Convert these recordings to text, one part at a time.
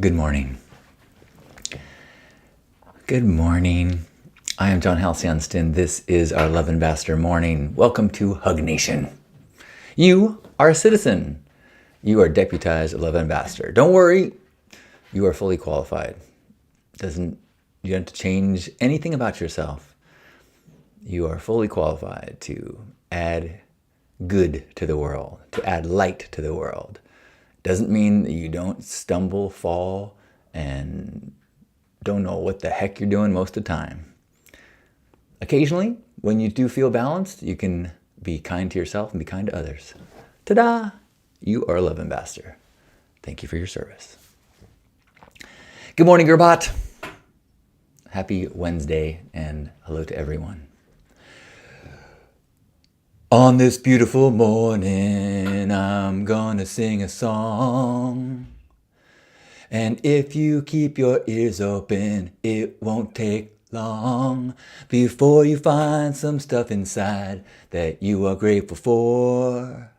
Good morning. Good morning. I am John Halcyon. This is our Love Ambassador morning. Welcome to Hug Nation. You are a citizen. You are deputized Love Ambassador. Don't worry, you are fully qualified. You don't have to change anything about yourself. You are fully qualified to add good to the world, to add light to the world. Doesn't mean that you don't stumble, fall, and don't know what the heck you're doing most of the time. Occasionally, when you do feel balanced, you can be kind to yourself and be kind to others. Ta-da! You are a Love Ambassador. Thank you for your service. Good morning, Gerbot. Happy Wednesday, and hello to everyone. On this beautiful morning, I'm gonna sing a song. And if you keep your ears open, it won't take long before you find some stuff inside that you are grateful for.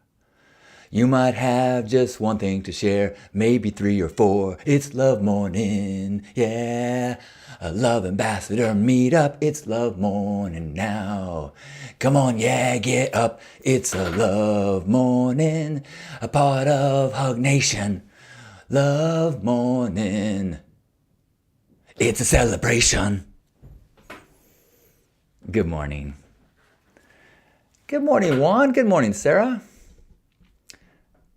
You might have just one thing to share, maybe 3 or 4. It's Love Morning, yeah. A Love Ambassador meetup, it's Love Morning now. Come on, yeah, get up. It's a Love Morning, a part of Hug Nation. Love Morning. It's a celebration. Good morning. Good morning, Juan. Good morning, Sarah.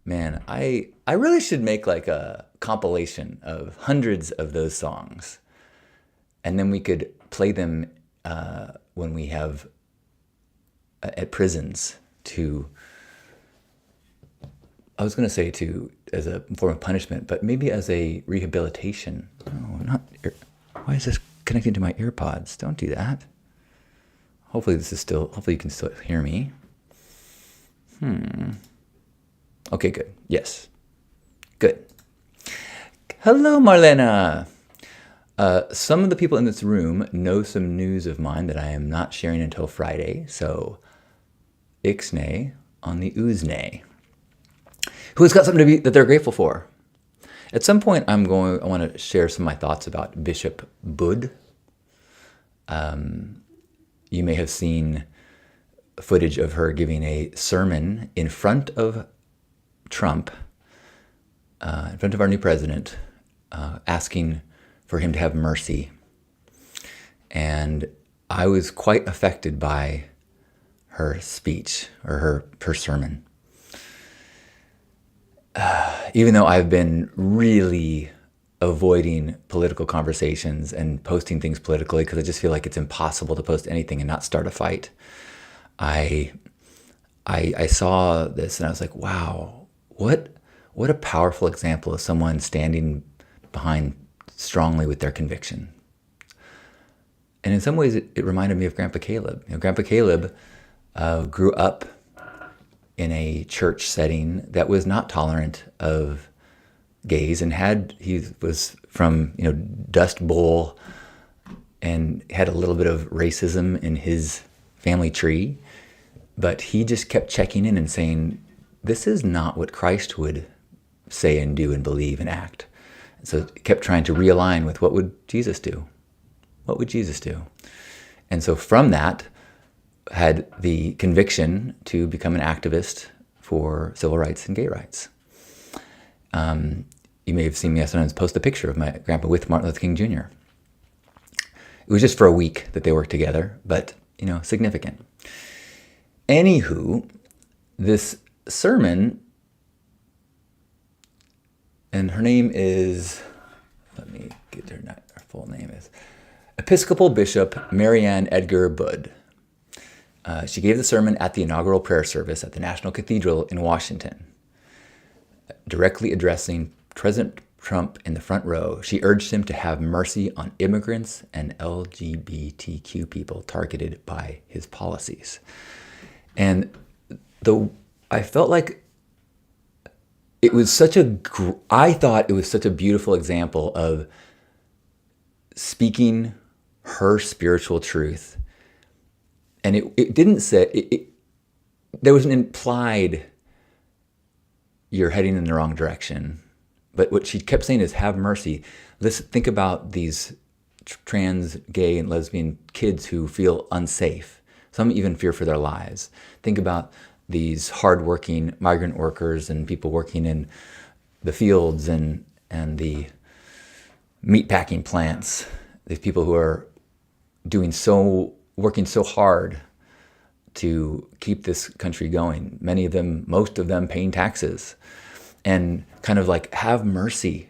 Man, I really should make like a compilation of hundreds of those songs. And then we could play them when we have at prisons as a form of punishment, but maybe as a rehabilitation. No, why is this connecting to my earpods? Don't do that. Hopefully you can still hear me. Okay, good. Yes. Good. Hello, Marlena. Some of the people in this room know some news of mine that I am not sharing until Friday, so ixnay on the ooznay. Who's got something that they're grateful for? At some point, I want to share some of my thoughts about Bishop Budde. You may have seen footage of her giving a sermon in front of Trump, in front of our new president, asking for him to have mercy. And I was quite affected by her speech or her sermon. Even though I've been really avoiding political conversations and posting things politically because I just feel like it's impossible to post anything and not start a fight, I saw this and I was like, wow, what a powerful example of someone standing behind strongly with their conviction. And in some ways, it reminded me of Grandpa Caleb. Grandpa Caleb grew up in a church setting that was not tolerant of gays, and he was from Dust Bowl and had a little bit of racism in his family tree, but he just kept checking in and saying, this is not what Christ would say and do and believe and act. And so he kept trying to realign with what would Jesus do? What would Jesus do? And so from that, had the conviction to become an activist for civil rights and gay rights. You may have seen me sometimes post a picture of my grandpa with Martin Luther King Jr. It was just for a week that they worked together, but, significant. Anywho, this sermon, and her name is, let me get her full name is, Episcopal Bishop Marianne Edgar Budde. She gave the sermon at the inaugural prayer service at the National Cathedral in Washington. Directly addressing President Trump in the front row, she urged him to have mercy on immigrants and LGBTQ people targeted by his policies. And I felt like I thought it was such a beautiful example of speaking her spiritual truth. And it didn't say, there was an implied, you're heading in the wrong direction, But what she kept saying is, have mercy. Listen, think about these trans, gay, and lesbian kids who feel unsafe. Some even fear for their lives. Think about these hardworking migrant workers and people working in the fields and the meatpacking plants. These people who are working so hard to keep this country going. Many of them, most of them paying taxes. And kind of like, have mercy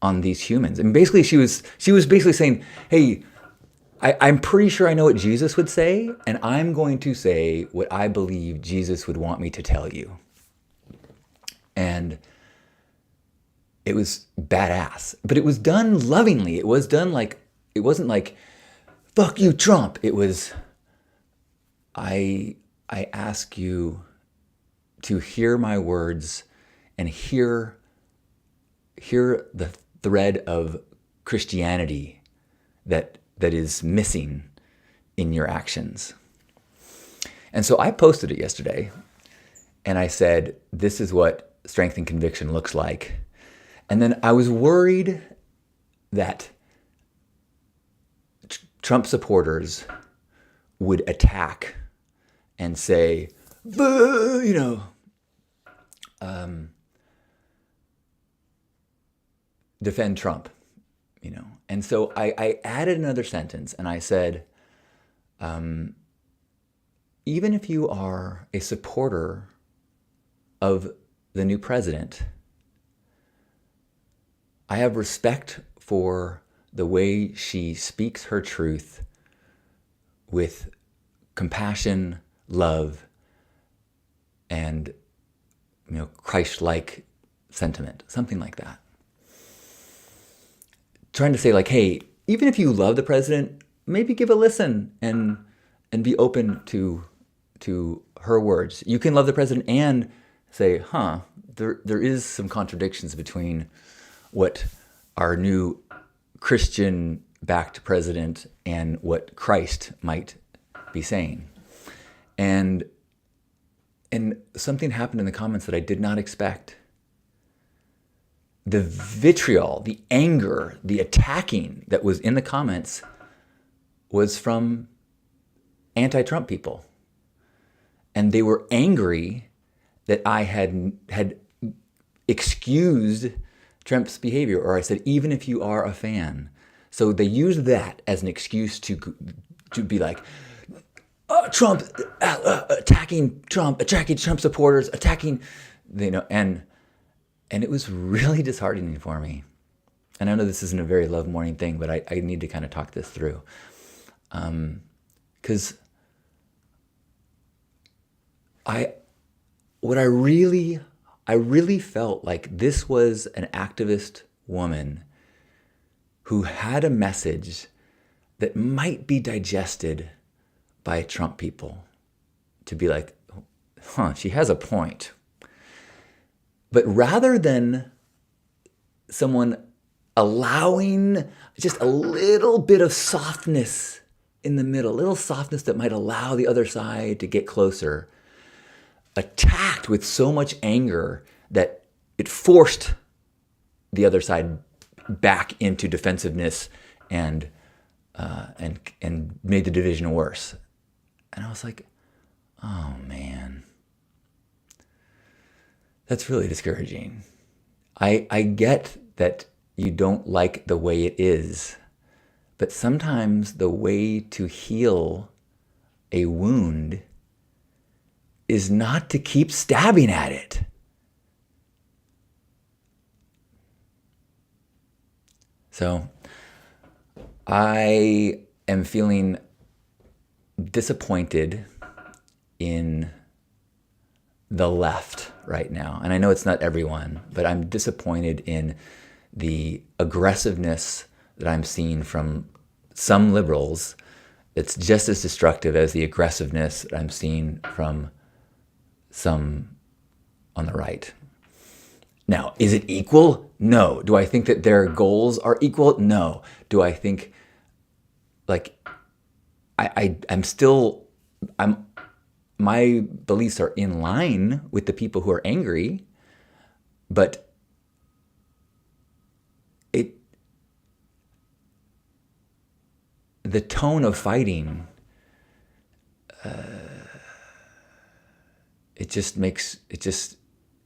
on these humans. And basically she was basically saying, hey, I'm pretty sure I know what Jesus would say, and I'm going to say what I believe Jesus would want me to tell you. And it was badass. But it was done lovingly. It was done like, it wasn't like, fuck you, Trump. It was, I ask you to hear my words and hear the thread of Christianity that is missing in your actions. And so I posted it yesterday, and I said, this is what strength and conviction looks like. And then I was worried that Trump supporters would attack and say, defend Trump, And so I added another sentence, and I said, even if you are a supporter of the new president, I have respect for the way she speaks her truth with compassion, love, and Christ-like sentiment, something like that. Trying to say like, hey, even if you love the president, maybe give a listen and be open to her words. You can love the president and say, there is some contradictions between what our new Christian-backed president and what Christ might be saying. And something happened in the comments that I did not expect. The vitriol, the anger, the attacking that was in the comments was from anti-Trump people. And they were angry that I had excused Trump's behavior, or I said, even if you are a fan. So they used that as an excuse to be like, Trump, attacking Trump supporters, attacking, and it was really disheartening for me. And I know this isn't a very love morning thing, but I need to kind of talk this through. Because I really felt like this was an activist woman who had a message that might be digested by Trump people, to be like, she has a point. But rather than someone allowing just a little bit of softness in the middle, a little softness that might allow the other side to get closer, attacked with so much anger that it forced the other side back into defensiveness and made the division worse. And I was like, oh man, that's really discouraging. I get that you don't like the way it is, but sometimes the way to heal a wound is not to keep stabbing at it. So I am feeling disappointed in the left right now. And I know it's not everyone, but I'm disappointed in the aggressiveness that I'm seeing from some liberals. It's just as destructive as the aggressiveness that I'm seeing from some on the right. Now, is it equal? No. Do I think that their goals are equal? No. Do I think, my beliefs are in line with the people who are angry, but the tone of fighting, it just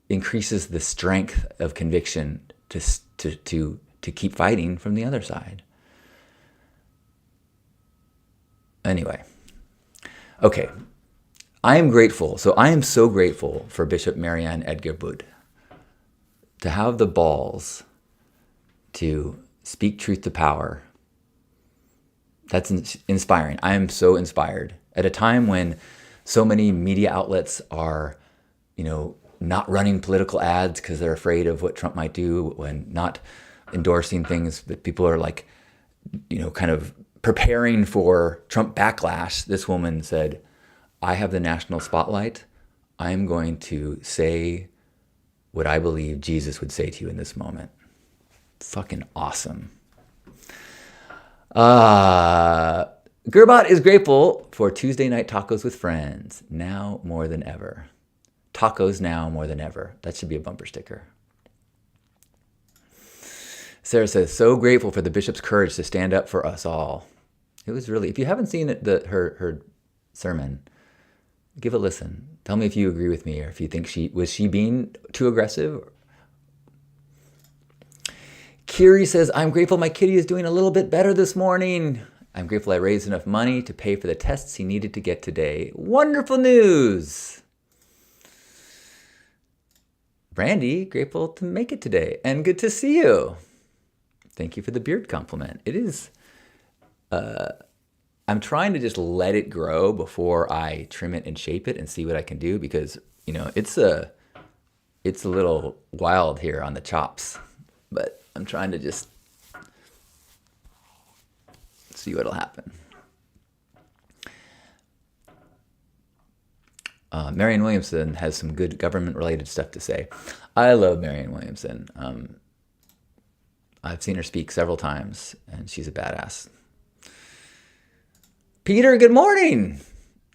increases the strength of conviction to keep fighting from the other side. Anyway, okay. I am grateful. So I am so grateful for Bishop Marianne Edgar Budde to have the balls to speak truth to power. That's inspiring. I am so inspired at a time when so many media outlets are, not running political ads because they're afraid of what Trump might do, when not endorsing things, but people are like, kind of preparing for Trump backlash. This woman said, I have the national spotlight. I'm going to say what I believe Jesus would say to you in this moment. Fucking awesome. Gerbot is grateful for Tuesday night tacos with friends, now more than ever. Tacos now more than ever. That should be a bumper sticker. Sarah says, so grateful for the bishop's courage to stand up for us all. It was really, if you haven't seen her sermon, give a listen. Tell me if you agree with me, or if you think was she being too aggressive? Kiri says, I'm grateful my kitty is doing a little bit better this morning. I'm grateful I raised enough money to pay for the tests he needed to get today. Wonderful news. Brandy, grateful to make it today, and good to see you. Thank you for the beard compliment. It is, I'm trying to just let it grow before I trim it and shape it and see what I can do, because, it's a little wild here on the chops, but I'm trying to just see what'll happen. Marianne Williamson has some good government-related stuff to say. I love Marianne Williamson. I've seen her speak several times, and she's a badass. Peter, good morning.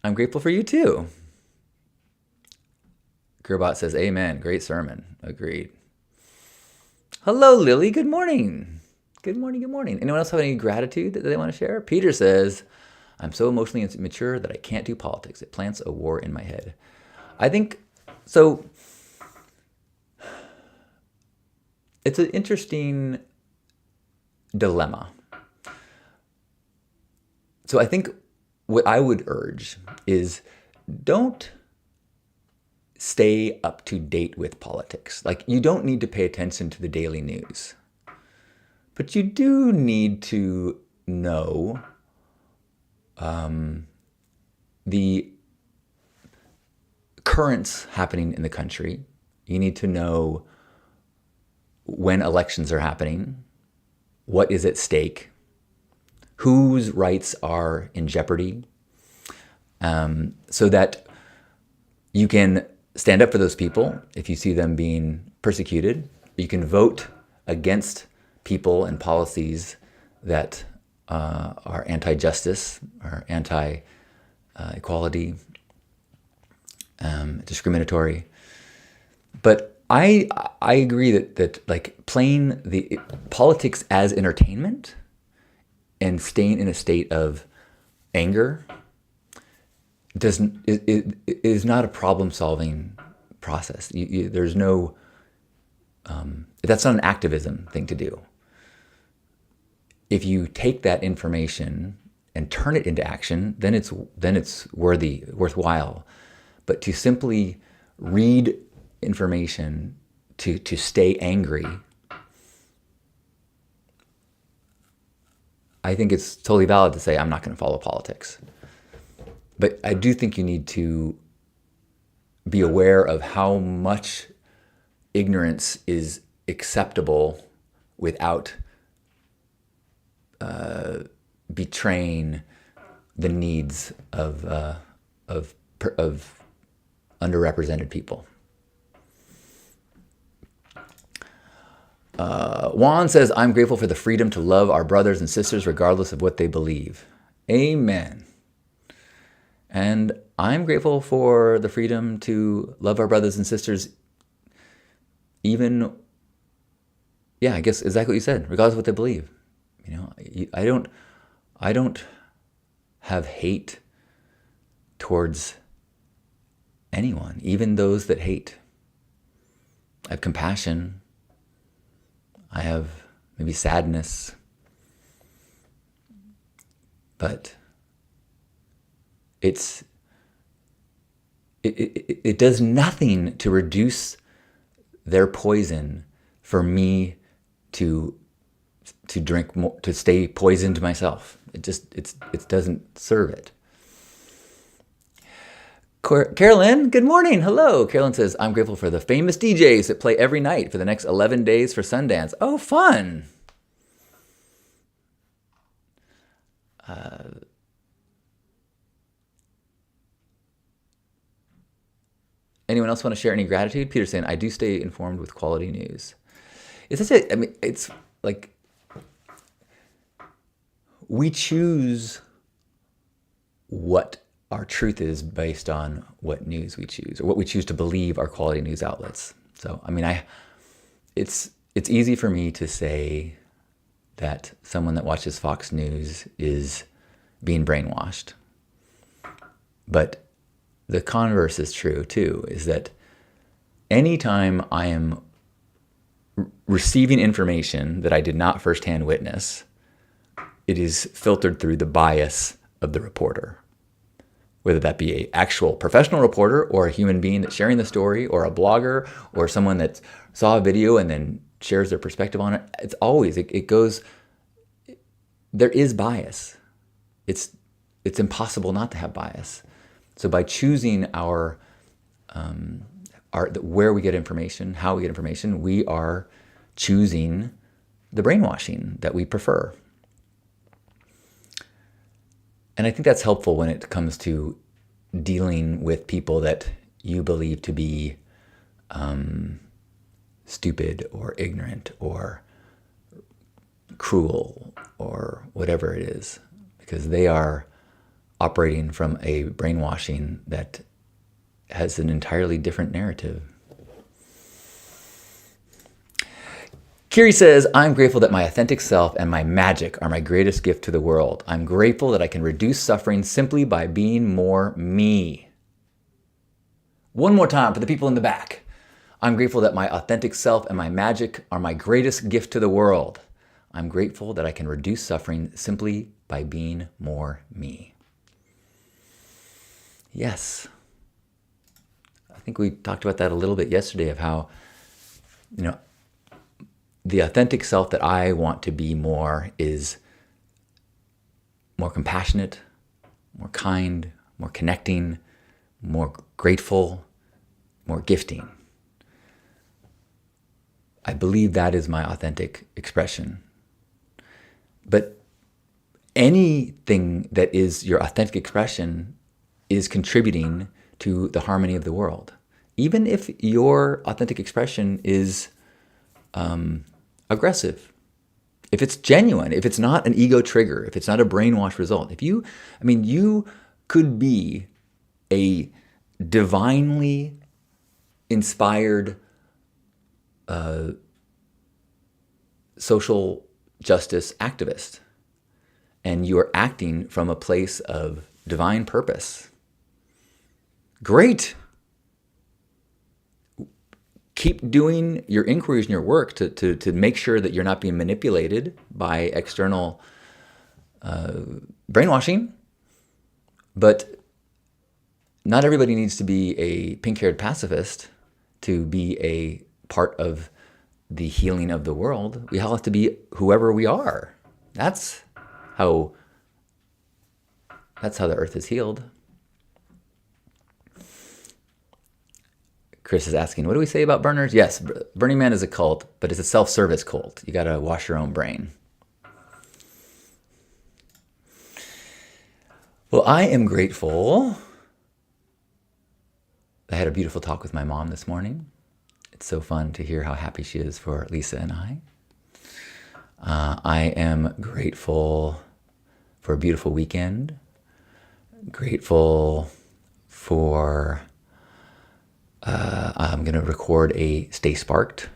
I'm grateful for you too. Gerbot says, amen. Great sermon. Agreed. Hello, Lily. Good morning. Good morning. Good morning. Anyone else have any gratitude that they want to share? Peter says, I'm so emotionally immature that I can't do politics. It plants a war in my head. I think, so it's an interesting dilemma. So I think what I would urge is, don't stay up to date with politics. Like, you don't need to pay attention to the daily news, but you do need to know the currents happening in the country. You need to know when elections are happening, what is at stake, whose rights are in jeopardy, so that you can stand up for those people if you see them being persecuted. You can vote against people and policies that are anti-justice or anti-equality, discriminatory. But I agree that like playing the politics as entertainment and staying in a state of anger is not a problem-solving process. There's no that's not an activism thing to do. If you take that information and turn it into action, then it's worthwhile. But to simply read information to stay angry, I think it's totally valid to say I'm not going to follow politics. But I do think you need to be aware of how much ignorance is acceptable without betraying the needs of underrepresented people. Juan says, I'm grateful for the freedom to love our brothers and sisters regardless of what they believe. Amen. And I'm grateful for the freedom to love our brothers and sisters even, I guess exactly what you said, regardless of what they believe. I don't have hate towards anyone, even those that hate. I have compassion. I have maybe sadness. But it does nothing to reduce their poison for me to drink more, to stay poisoned myself. It doesn't serve it. Carolyn, good morning. Hello. Carolyn says, I'm grateful for the famous DJs that play every night for the next 11 days for Sundance. Oh, fun. Anyone else want to share any gratitude? Peter's saying, I do stay informed with quality news. Is this it? I mean, it's like we choose what our truth is based on what news we choose, or what we choose to believe are quality news outlets. So, I mean, it's easy for me to say that someone that watches Fox News is being brainwashed. But the converse is true too, is that anytime I am receiving information that I did not firsthand witness, it is filtered through the bias of the reporter. Whether that be an actual professional reporter or a human being that's sharing the story, or a blogger, or someone that saw a video and then shares their perspective on it. It's always, it goes, there is bias. It's impossible not to have bias. So by choosing our where we get information, how we get information, we are choosing the brainwashing that we prefer. And I think that's helpful when it comes to dealing with people that you believe to be stupid or ignorant or cruel or whatever it is, because they are operating from a brainwashing that has an entirely different narrative. Kiri says, I'm grateful that my authentic self and my magic are my greatest gift to the world. I'm grateful that I can reduce suffering simply by being more me. One more time for the people in the back. I'm grateful that my authentic self and my magic are my greatest gift to the world. I'm grateful that I can reduce suffering simply by being more me. Yes. I think we talked about that a little bit yesterday, of how, the authentic self that I want to be more is more compassionate, more kind, more connecting, more grateful, more gifting. I believe that is my authentic expression. But anything that is your authentic expression is contributing to the harmony of the world. Even if your authentic expression is aggressive, if it's genuine, if it's not an ego trigger, if it's not a brainwash result, you could be a divinely inspired social justice activist, and you are acting from a place of divine purpose. Great. Keep doing your inquiries and your work to make sure that you're not being manipulated by external brainwashing. But not everybody needs to be a pink-haired pacifist to be a part of the healing of the world. We all have to be whoever we are. That's how the earth is healed. Chris is asking, what do we say about burners? Yes, Burning Man is a cult, but it's a self-service cult. You got to wash your own brain. Well, I am grateful. I had a beautiful talk with my mom this morning. It's so fun to hear how happy she is for Lisa and I. I am grateful for a beautiful weekend. Grateful for... I'm going to record a Stay Sparked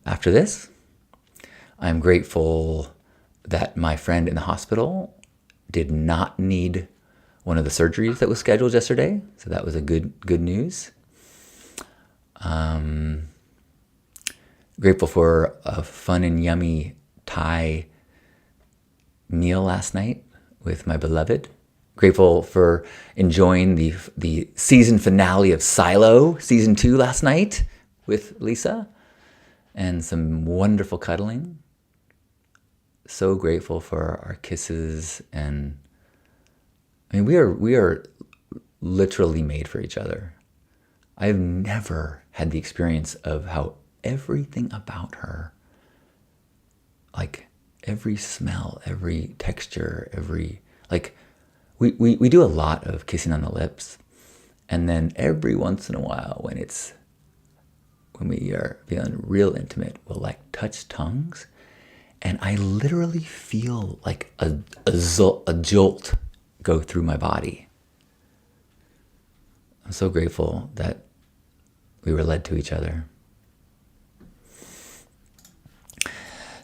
after this. I'm grateful that my friend in the hospital did not need one of the surgeries that was scheduled yesterday. So that was a good news. Grateful for a fun and yummy Thai meal last night with my beloved. Grateful for enjoying the season finale of Silo season 2 last night with Lisa, and some wonderful cuddling. So grateful for our kisses, and I mean we are literally made for each other. I've never had the experience of how everything about her, like every smell, every texture, we do a lot of kissing on the lips, and then every once in a while when we are feeling real intimate, we'll like touch tongues, and I literally feel like a jolt go through my body. I'm so grateful that we were led to each other.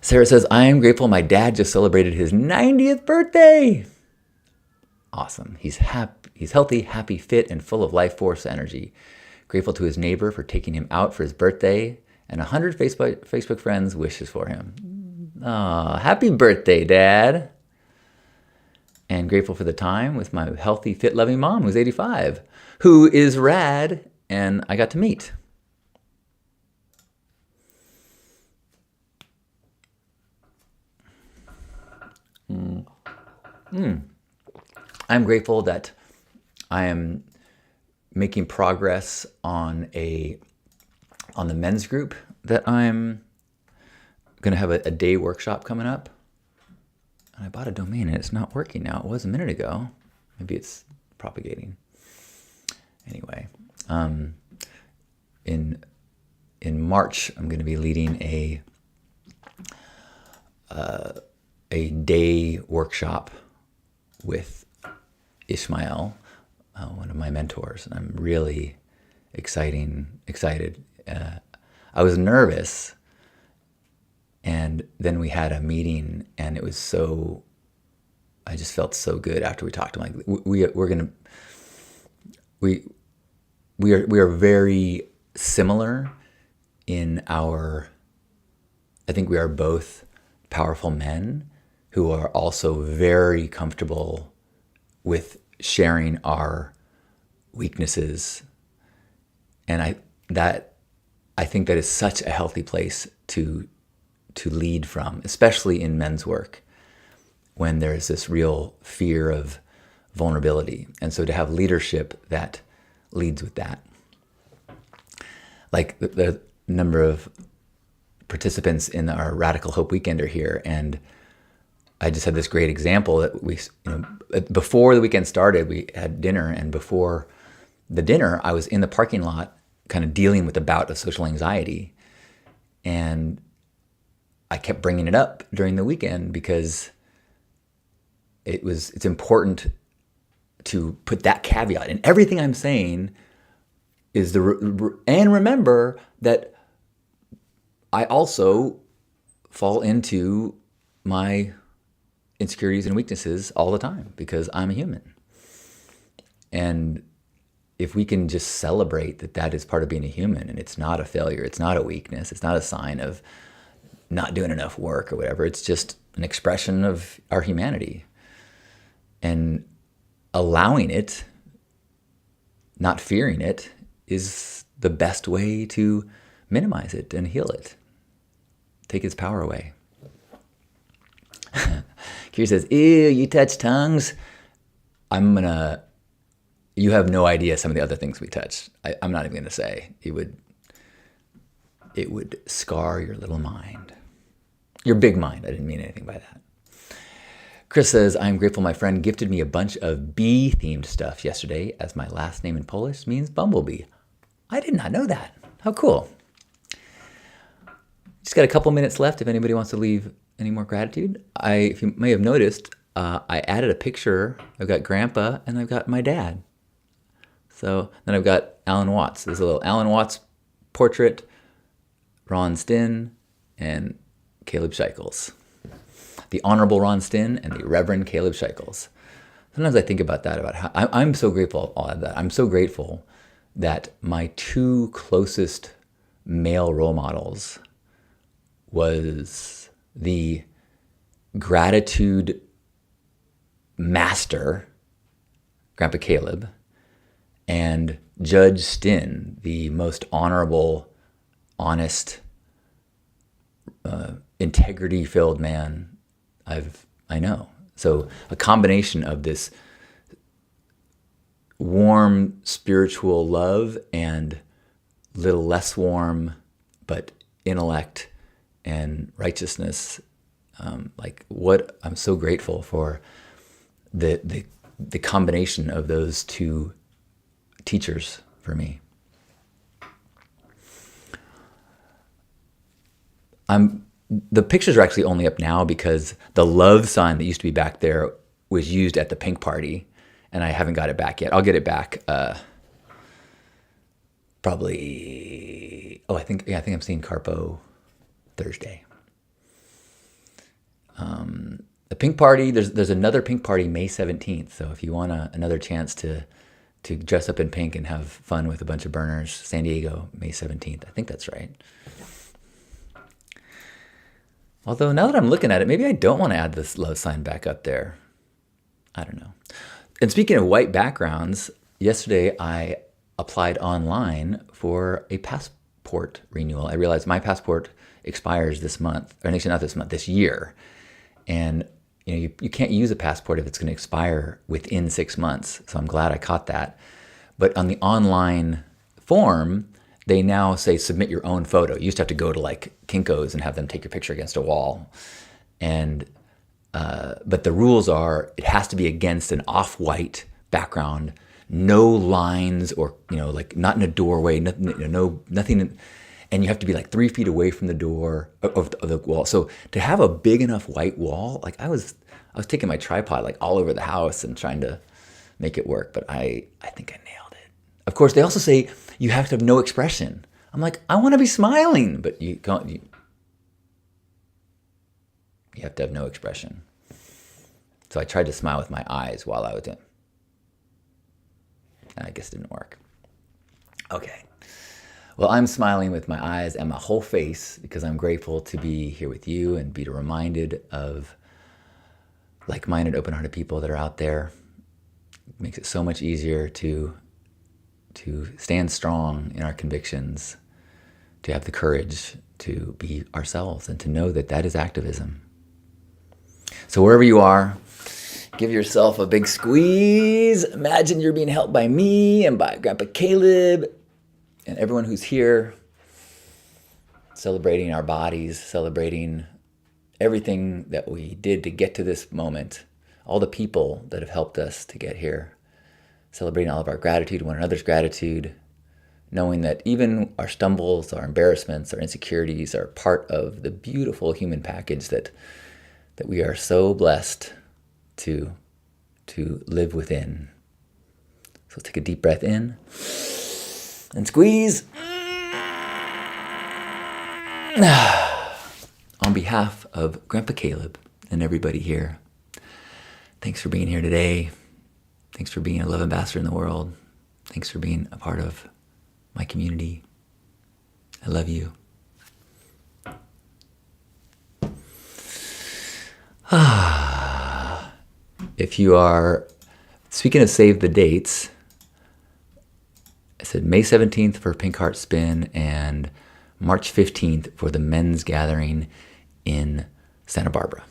Sarah says, I am grateful my dad just celebrated his 90th birthday. Awesome. He's healthy, happy, fit, and full of life force energy. Grateful to his neighbor for taking him out for his birthday, and 100 Facebook friends wishes for him. Aw, happy birthday, Dad. And grateful for the time with my healthy, fit, loving mom, who's 85, who is rad, and I got to meet. I'm grateful that I am making progress on the men's group that I'm going to have a day workshop coming up. And I bought a domain and it's not working now. It was a minute ago. Maybe it's propagating. Anyway, in March, I'm going to be leading a day workshop with Ishmael, one of my mentors, and I'm really excited. I was nervous, and then we had a meeting, and it was I just felt so good after we talked. I'm like, we are very similar in our. I think we are both powerful men who are also very comfortable with sharing our weaknesses. And I think that is such a healthy place to lead from, especially in men's work, when there's this real fear of vulnerability. And so to have leadership that leads with that. Like the number of participants in our Radical Hope Weekend are here, and I just had this great example that before the weekend started, we had dinner, and before the dinner, I was in the parking lot kind of dealing with a bout of social anxiety. And I kept bringing it up during the weekend because it's important to put that caveat in everything I'm saying is and remember that I also fall into my insecurities and weaknesses all the time because I'm a human. And if we can just celebrate that is part of being a human, and it's not a failure, it's not a weakness, it's not a sign of not doing enough work or whatever, it's just an expression of our humanity. And allowing it, not fearing it, is the best way to minimize it and heal it. Take its power away. Kira says, ew, you touch tongues. You have no idea some of the other things we touch. I'm not even going to say. It would scar your little mind. Your big mind. I didn't mean anything by that. Chris says, I'm grateful my friend gifted me a bunch of bee-themed stuff yesterday, as my last name in Polish means bumblebee. I did not know that. How cool. Just got a couple minutes left if anybody wants to leave any more gratitude. If you may have noticed, I added a picture. I've got Grandpa and I've got my dad. So then I've got Alan Watts. There's a little Alan Watts portrait, Ron Stinn, and Caleb Sheichels. the Honorable Ron Stinn and the Reverend Caleb Sheichels. Sometimes I think about that, about how I'm so grateful. I'll add that. I'm so grateful that my two closest male role models was the gratitude master, Grandpa Caleb, and Judge Stinn, the most honorable, honest, integrity-filled man I know. So a combination of this warm spiritual love and little less warm, but intellect and righteousness. What I'm so grateful for the combination of those two teachers for me. The pictures are actually only up now because the love sign that used to be back there was used at the pink party, and I haven't got it back yet. I'll get it back probably. I think I'm seeing Carpo Thursday. The pink party. There's another pink party May 17th. So if you want another chance to dress up in pink and have fun with a bunch of burners, San Diego, May 17th. I think that's right. Although now that I'm looking at it, maybe I don't want to add this love sign back up there. I don't know. And speaking of white backgrounds, yesterday I applied online for a passport renewal. I realized my passport expires this month, or actually not this month, this year. And you can't use a passport if it's going to expire within 6 months. So I'm glad I caught that. But on the online form, they now say submit your own photo. You used to have to go to like Kinko's and have them take your picture against a wall. And but the rules are it has to be against an off-white background, no lines or like not in a doorway, nothing. And you have to be like 3 feet away from the door of the wall. So to have a big enough white wall, like I was taking my tripod like all over the house and trying to make it work, but I think I nailed it. Of course, they also say you have to have no expression. I'm like, I want to be smiling, but you can't. You have to have no expression. So I tried to smile with my eyes while I was doing. I guess it didn't work. Okay. Well, I'm smiling with my eyes and my whole face because I'm grateful to be here with you and be reminded of like-minded, open-hearted people that are out there. It makes it so much easier to stand strong in our convictions, to have the courage to be ourselves and to know that that is activism. So wherever you are, give yourself a big squeeze. Imagine you're being helped by me and by Grandpa Caleb and everyone who's here, celebrating our bodies, celebrating everything that we did to get to this moment, all the people that have helped us to get here, celebrating all of our gratitude, one another's gratitude, knowing that even our stumbles, our embarrassments, our insecurities are part of the beautiful human package that we are so blessed to live within. So take a deep breath in and squeeze. On behalf of Grandpa Caleb and everybody here, thanks for being here today. Thanks for being a love ambassador in the world. Thanks for being a part of my community. I love you. If you are, speaking of save the dates, I said May 17th for Pink Heart Spin and March 15th for the men's gathering in Santa Barbara.